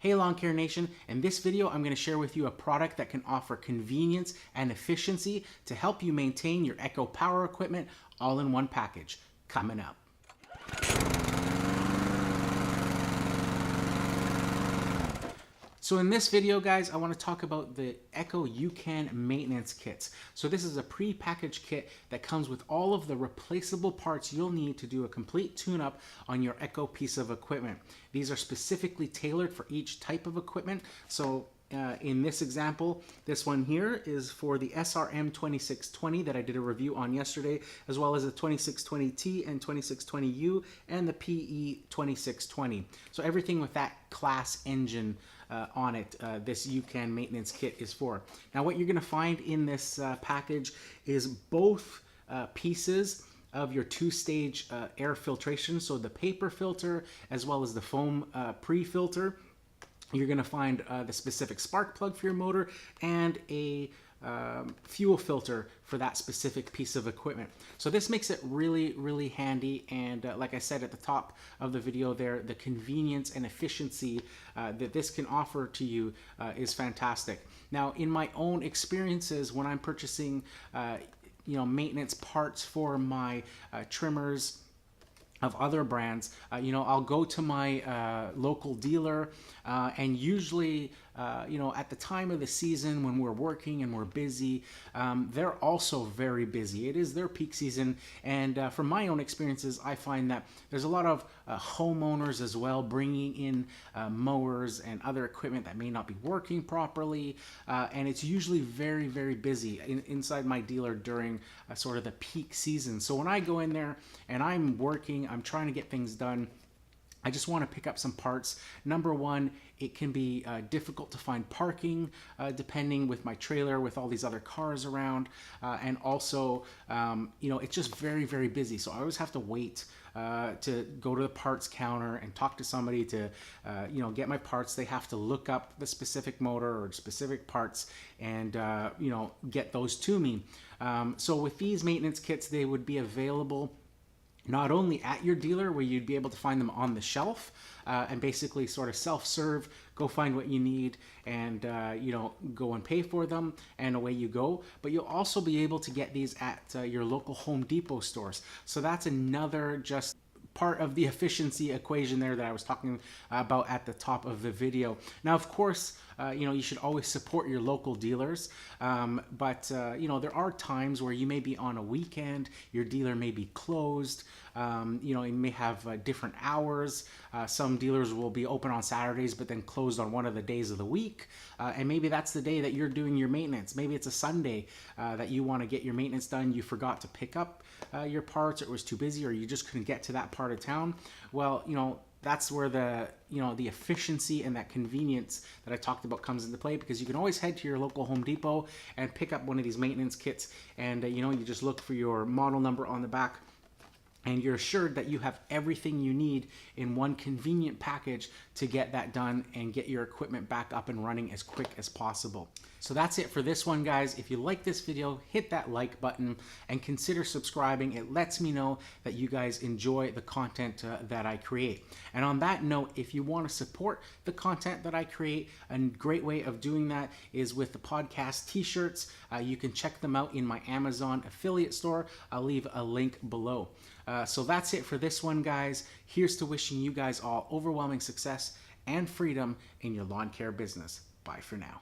Hey Lawn Care Nation, in this video I'm going to share with you a product that can offer convenience and efficiency to help you maintain your Echo power equipment all in one package. Coming up. So in this video, guys, I want to talk about the Echo UCAN maintenance kits. So this is a pre-packaged kit that comes with all of the replaceable parts you'll need to do a complete tune-up on your Echo piece of equipment. These are specifically tailored for each type of equipment. So in this example, this one here is for the SRM 2620 that I did a review on yesterday, as well as the 2620T and 2620U and the PE 2620. So everything with that class engine on it, this UCAN maintenance kit is for. Now what you're going to find in this package is both pieces of your two-stage air filtration, so the paper filter as well as the foam pre-filter. You're going to find the specific spark plug for your motor and a fuel filter for that specific piece of equipment. So this makes it really handy, and like I said at the top of the video there, the convenience and efficiency that this can offer to you is fantastic. Now in my own experiences when I'm purchasing maintenance parts for my trimmers of other brands, I'll go to my local dealer, and usually, at the time of the season when we're working and we're busy, they're also very busy. It is their peak season, and from my own experiences, I find that there's a lot of homeowners as well bringing in mowers and other equipment that may not be working properly, and it's usually very busy inside my dealer during sort of the peak season. So when I go in there and I'm working, I'm trying to get things done, I just want to pick up some parts. Number one, it can be difficult to find parking depending with my trailer with all these other cars around, and also it's just very busy, so I always have to wait to go to the parts counter and talk to somebody to get my parts. They have to look up the specific motor or specific parts and get those to me. So with these maintenance kits, they would be available not only at your dealer where you'd be able to find them on the shelf and basically sort of self-serve, go find what you need and go and pay for them and away you go, but you'll also be able to get these at your local Home Depot stores. So that's another just part of the efficiency equation there that I was talking about at the top of the video. Now, of course, you should always support your local dealers, but there are times where you may be on a weekend, your dealer may be closed, you may have different hours. Some dealers will be open on Saturdays but then closed on one of the days of the week, and maybe that's the day that you're doing your maintenance. Maybe it's a Sunday that you want to get your maintenance done. You forgot to pick up your parts, or it was too busy, or you just couldn't get to that part of town. Well, that's where the the efficiency and that convenience that I talked about comes into play, because you can always head to your local Home Depot and pick up one of these maintenance kits, and you just look for your model number on the back, and you're assured that you have everything you need in one convenient package to get that done and get your equipment back up and running as quick as possible. So that's it for this one, guys. If you like this video, hit that like button and consider subscribing. It lets me know that you guys enjoy the content that I create. And on that note, if you want to support the content that I create, a great way of doing that is with the podcast t-shirts. You can check them out in my Amazon affiliate store. I'll leave a link below. So that's it for this one, guys. Here's to wishing you guys all overwhelming success and freedom in your lawn care business. Bye for now.